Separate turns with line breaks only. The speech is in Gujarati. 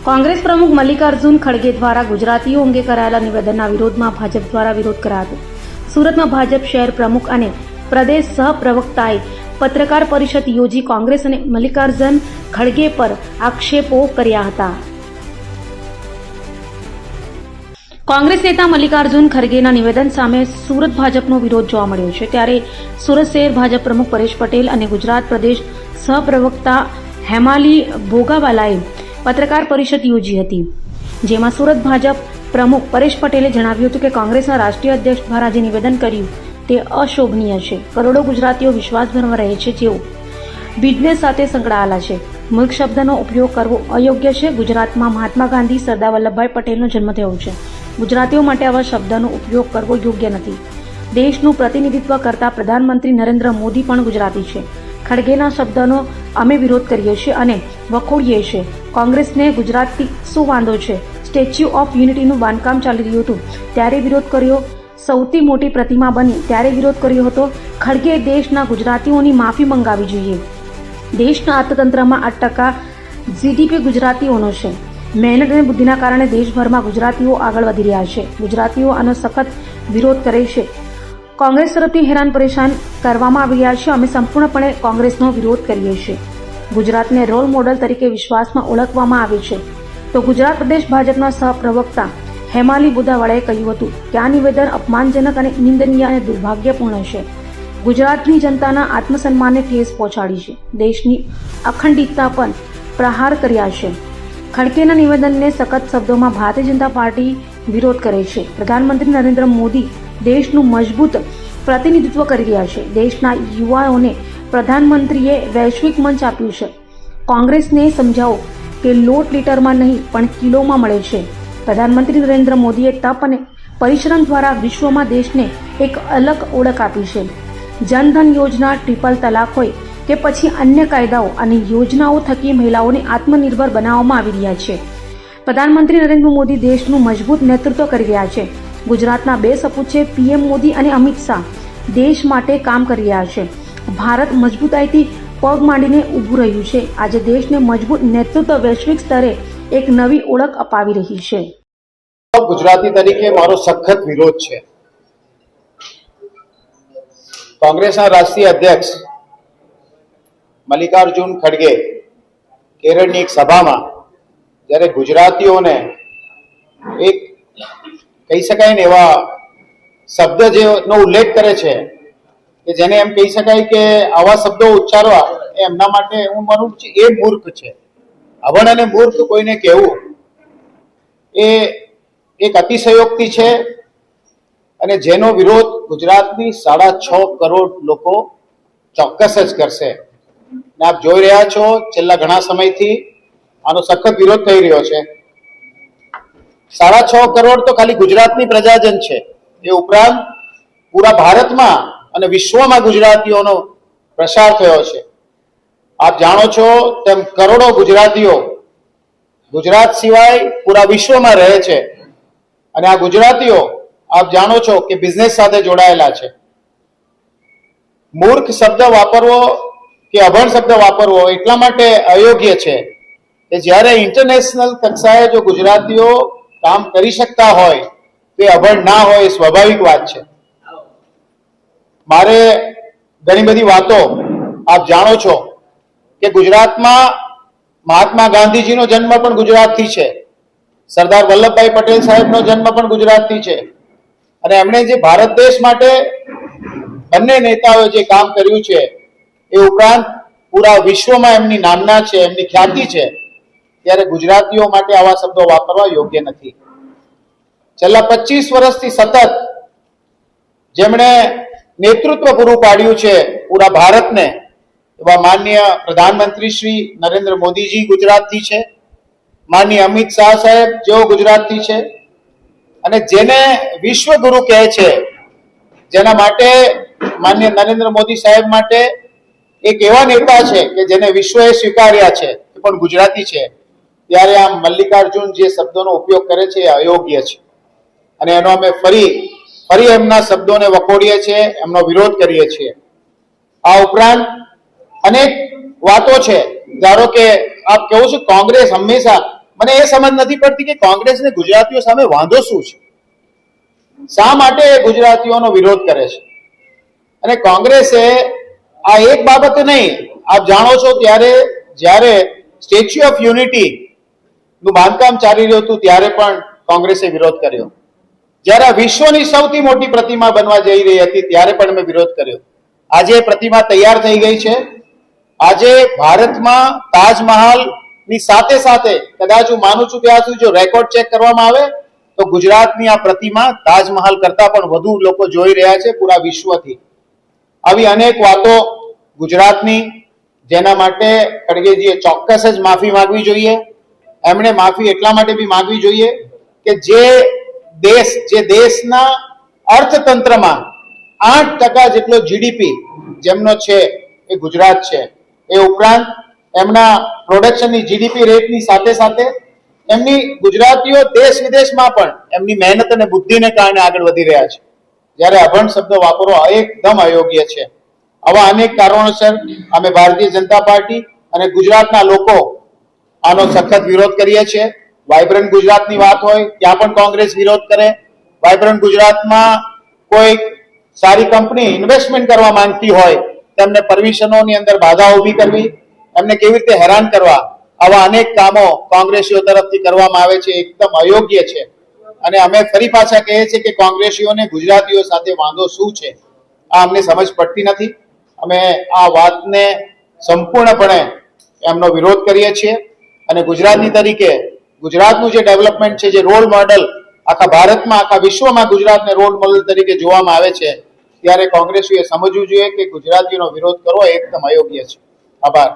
કોંગ્રેસ પ્રમુખ મલ્લિકાર્જુન ખડગે દ્વારા ગુજરાતીઓ અંગે કરાયેલા નિવેદનના વિરોધમાં ભાજપ દ્વારા વિરોધ કરાયો. સુરતમાં ભાજપ શહેર પ્રમુખ અને પ્રદેશ સહપ્રવક્તાએ પત્રકાર પરિષદ યોજી કોંગ્રેસ અને મલ્લિકાર્જુન ખડગે પર આક્ષેપો કર્યા હતા. કોંગ્રેસ નેતા મલ્લિકાર્જુન ખડગેના નિવેદન સામે સુરત ભાજપનો વિરોધ જોવા મળ્યો છે. ત્યારે સુરત શહેર ભાજપ પ્રમુખ પરેશ પટેલ અને ગુજરાત પ્રદેશ સહપ્રવક્તા હેમાલી ભોગાવાલાએ પત્રકાર પરિષદ યોજી હતી, જેમાં સુરત ભાજપ પ્રમુખ પરેશ પટેલે જણાવ્યું હતું કે કોંગ્રેસના રાષ્ટ્રીય અધ્યક્ષ દ્વારા જે નિવેદન કર્યું તે અશોભનીય છે. કરોડો ગુજરાતીઓ વિશ્વાસભરમાં રહે છે, જેઓ બિઝનેસ સાથે સંકળાયેલા છે. મૂર્ખ શબ્દનો ઉપયોગ કરવો અયોગ્ય છે. ગુજરાતમાં મહાત્મા ગાંધી, સરદાર વલ્લભભાઈ પટેલનો જન્મ થયો છે. ગુજરાતીઓ માટે આવા શબ્દનો ઉપયોગ કરવો યોગ્ય નથી. દેશનું પ્રતિનિધિત્વ કરતા પ્રધાનમંત્રી નરેન્દ્ર મોદી પણ ગુજરાતી છે. ખડગેના શબ્દનો અમે વિરોધ કરીએ છીએ અને વખોડીએ છીએ. કોંગ્રેસને ગુજરાતથી શું વાંધો છે? સ્ટેચ્યુ ઓફ યુનિટીનું બાંધકામ ચાલી રહ્યું હતું ત્યારે વિરોધ કર્યો. સૌથી મોટી પ્રતિમા બની ત્યારે વિરોધ કર્યો હતો. ખડગે દેશના ગુજરાતીઓની માફી મંગાવવી જોઈએ. દેશના અર્થતંત્રમાં 8% જીડીપી ગુજરાતીઓનો છે. મહેનત અને બુદ્ધિના કારણે દેશભરમાં ગુજરાતીઓ આગળ વધી રહ્યા છે. ગુજરાતીઓ આનો સખત વિરોધ કરે છે. કોંગ્રેસ તરફથી હેરાન પરેશાન કરવામાં આવી રહ્યા છે. અમે સંપૂર્ણપણે કોંગ્રેસનો વિરોધ કરીએ છીએ. ગુજરાતને રોલ મોડલ તરીકે વિશ્વાસમાં ઓળખવામાં આવે છે. તો ગુજરાત પ્રદેશ ભાજપના સહપ્રવક્તા હેમાલી બુદાવાળાએ કહ્યું હતું કે આ નિવેદન અપમાનજનક અને નિંદનીય અને દુર્ભાગ્યપૂર્ણ છે. ગુજરાતની જનતાના આત્મસન્માનને ઠેસ પહોંચાડી છે. દેશની અખંડિતતા પર પ્રહાર કર્યા છે. ખડગેના નિવેદનને સખત શબ્દોમાં ભારતીય જનતા પાર્ટી વિરોધ કરે છે. પ્રધાનમંત્રી નરેન્દ્ર મોદી દેશનું મજબૂત પ્રતિનિધિત્વ કરી રહ્યા છે. દેશના યુવાઓને પ્રધાનમંત્રીએ વૈશ્વિક મંચ આપ્યું છે. કોંગ્રેસને સમજાવો કે લોટ લીટરમાં નહીં પણ કિલોમાં મળે છે. પ્રધાનમંત્રી નરેન્દ્ર મોદીએ તપ અને પરિશ્રમ દ્વારા વિશ્વમાં દેશને એક અલગ ઓળખ આપી છે. જનધન યોજના, ટ્રિપલ તલાક હોય કે પછી અન્ય કાયદાઓ અને યોજનાઓ થકી મહિલાઓને આત્મનિર્ભર બનાવવામાં આવી રહ્યા છે. પ્રધાનમંત્રી નરેન્દ્ર મોદી દેશનું મજબૂત નેતૃત્વ કરી રહ્યા છે. ગુજરાતના 2 સપૂત છે. પીએમ મોદી અને અમિત શાહ દેશ માટે કામ કરી રહ્યા છે. ભારત મજબૂતાઈથી પગ માંડીને ઊભું રહ્યું છે. આજે દેશને મજબૂત નેતૃત્વ વૈશ્વિક સ્તરે એક નવી ઓળખ અપાવી રહી છે.
ગુજરાતી તરીકે મારો સખત વિરોધ છે. કોંગ્રેસના રાષ્ટ્રીય અધ્યક્ષ મલ્લિકાર્જુન ખડગે કેરળની એક સભામાં જ્યારે ગુજરાતીઓને એક કહી શકાય ને એવા શબ્દ જેનો ઉલ્લેખ કરે છે કે જેને એમ કહી શકાય કે આવા શબ્દો ઉચ્ચારવા એમના માટે હું માનું છું એ મૂર્ખ છે. અભણ અને મૂર્ખ કોઈને કહેવું એ એક અતિશયોક્તિ છે અને જેનો વિરોધ ગુજરાતની 6.5 કરોડ લોકો ચોક્કસ જ કરશે. ને આપ જોઈ રહ્યા છો છેલ્લા ઘણા સમયથી આનો સખત વિરોધ થઈ રહ્યો છે. 6.5 કરોડ તો ખાલી ગુજરાતની પ્રજાજન છે. એ ઉપરાંત પૂરા ભારતમાં અને વિશ્વમાં ગુજરાતીઓનો પ્રસાર થયો છે. આપ જાણો છો તેમ કરોડો ગુજરાતીઓ ગુજરાત સિવાય પૂરા વિશ્વમાં રહે છે અને આ ગુજરાતીઓ આપ જાણો છો કે બિઝનેસ સાથે જોડાયેલા છે. મૂર્ખ શબ્દ વાપરવો કે અભણ શબ્દ વાપરવો એટલા માટે અયોગ્ય છે કે જ્યારે ઇન્ટરનેશનલ કક્ષાએ જો ગુજરાતીઓ કામ કરી શકતા હોય તે અભણ ના હોય એ સ્વાભાવિક વાત છે. મારે ઘણી બધી વાતો આપ જાણો છો કે ગુજરાતમાં મહાત્મા ગાંધીજીનો જન્મ પણ ગુજરાતથી છે. સરદાર વલ્લભભાઈ પટેલ સાહેબનો જન્મ પણ ગુજરાતથી છે અને એમણે જે ભારત દેશ માટે બંને નેતાઓએ જે કામ કર્યું છે એ ઉપરાંત પૂરા વિશ્વમાં એમની નામના છે, એમની ખ્યાતિ છે. ત્યારે ગુજરાતીઓ માટે આવા શબ્દો વાપરવા યોગ્ય નથી. છેલ્લા 25 વર્ષથી સતત જેમણે નેતૃત્વ પૂરું પાડ્યું છે પૂરા ભારતને એવા માનનીય પ્રધાનમંત્રી શ્રી નરેન્દ્ર મોદીજી ગુજરાતથી છે. માનનીય અમિત શાહ સાહેબ જેઓ ગુજરાતથી છે અને જેને વિશ્વગુરુ કહે છે, જેના માટે માનનીય નરેન્દ્ર મોદી સાહેબ માટે એક એવા નેતા છે કે જેને વિશ્વએ સ્વીકાર્યા છે એ પણ ગુજરાતી છે. ત્યારે આમ મલ્લિકાર્જુન જે શબ્દોનો ઉપયોગ કરે છે એ અયોગ્ય છે અને એનો અમે ફરી એમના શબ્દોને વખોડીએ છીએ, એમનો વિરોધ કરીએ છીએ. આ ઉપરાંત અનેક વાતો છે. ધારો કે આપ કહો છો કોંગ્રેસ હંમેશા મને એ સમજ નથી પડતી કે કોંગ્રેસને ગુજરાતીઓ સામે વાંધો શું છે, શા માટે એ ગુજરાતીઓનો વિરોધ કરે છે. અને કોંગ્રેસે આ એક બાબત નહીં, આપ જાણો છો ત્યારે જ્યારે સ્ટેચ્યુ ઓફ યુનિટી નું બાંધકામ ચાલી રહ્યું હતું ત્યારે પણ કોંગ્રેસે વિરોધ કર્યો. જ્યારે આ વિશ્વની સૌથી મોટી પ્રતિમા બનવા જઈ રહી હતી ત્યારે પણ અમે વિરોધ કર્યો. આજે પ્રતિમા તૈયાર થઈ ગઈ છે. આજે ભારતમાં તાજમહાલ ની સાથે સાથે કદાચ હું માનું છું ત્યાં સુધી જો રેકોર્ડ ચેક કરવામાં આવે તો ગુજરાતની આ પ્રતિમા તાજમહાલ કરતા પણ વધુ લોકો જોઈ રહ્યા છે પૂરા વિશ્વથી. આવી અનેક વાતો ગુજરાતની, જેના માટે ખડગેજીએ ચોક્કસ જ માફી માંગવી જોઈએ. એમણે માફી એટલા માટે બી માંગવી જોઈએ કે જે દેશના અર્થતંત્રમાં 8% જેટલો જીડીપી જેમનો છે એ ગુજરાત છે. એ ઉપરાંત એમના પ્રોડક્શનની જીડીપી રેટની સાથે સાથે એમની ગુજરાતીઓ દેશ વિદેશમાં પણ એમની મહેનત અને બુદ્ધિને કારણે આગળ વધી રહ્યા છે. જ્યારે અભણ શબ્દ વાપરવો એકદમ અયોગ્ય છે. આવા અનેક કારણોસર અમે ભારતીય જનતા પાર્ટી અને ગુજરાતના લોકો આનો સખત વિરોધ કરીએ છીએ. વાઇબ્રન્ટ ગુજરાતની વાત હોય ત્યાં પણ કોંગ્રેસ વિરોધ કરે. વાઇબ્રન્ટ ગુજરાતમાં કોઈ સારી કંપની ઇન્વેસ્ટમેન્ટ કરવા માંગતી હોય તેમને પરમિશનોની અંદર બાધા ઊભી કરવી, એમને કેવી રીતે હેરાન કરવા, આવા અનેક કામો કોંગ્રેસીઓ તરફથી કરવામાં આવે છે, એકદમ અયોગ્ય છે. અને અમે ફરી પાછા કહીએ છીએ કે કોંગ્રેસીઓને ગુજરાતીઓ સાથે વાંધો શું છે આ અમને સમજ પડતી નથી. અમે આ વાતને સંપૂર્ણપણે એમનો વિરોધ કરીએ છીએ અને ગુજરાતી તરીકે ગુજરાતનું જે ડેવલપમેન્ટ છે, જે રોલ મોડલ આખા ભારતમાં આખા વિશ્વમાં ગુજરાતને રોલ મોડલ તરીકે જોવામાં આવે છે, ત્યારે કોંગ્રેસીઓએ સમજવું જોઈએ કે ગુજરાતીઓનો વિરોધ કરવો એકદમ અયોગ્ય છે. આભાર.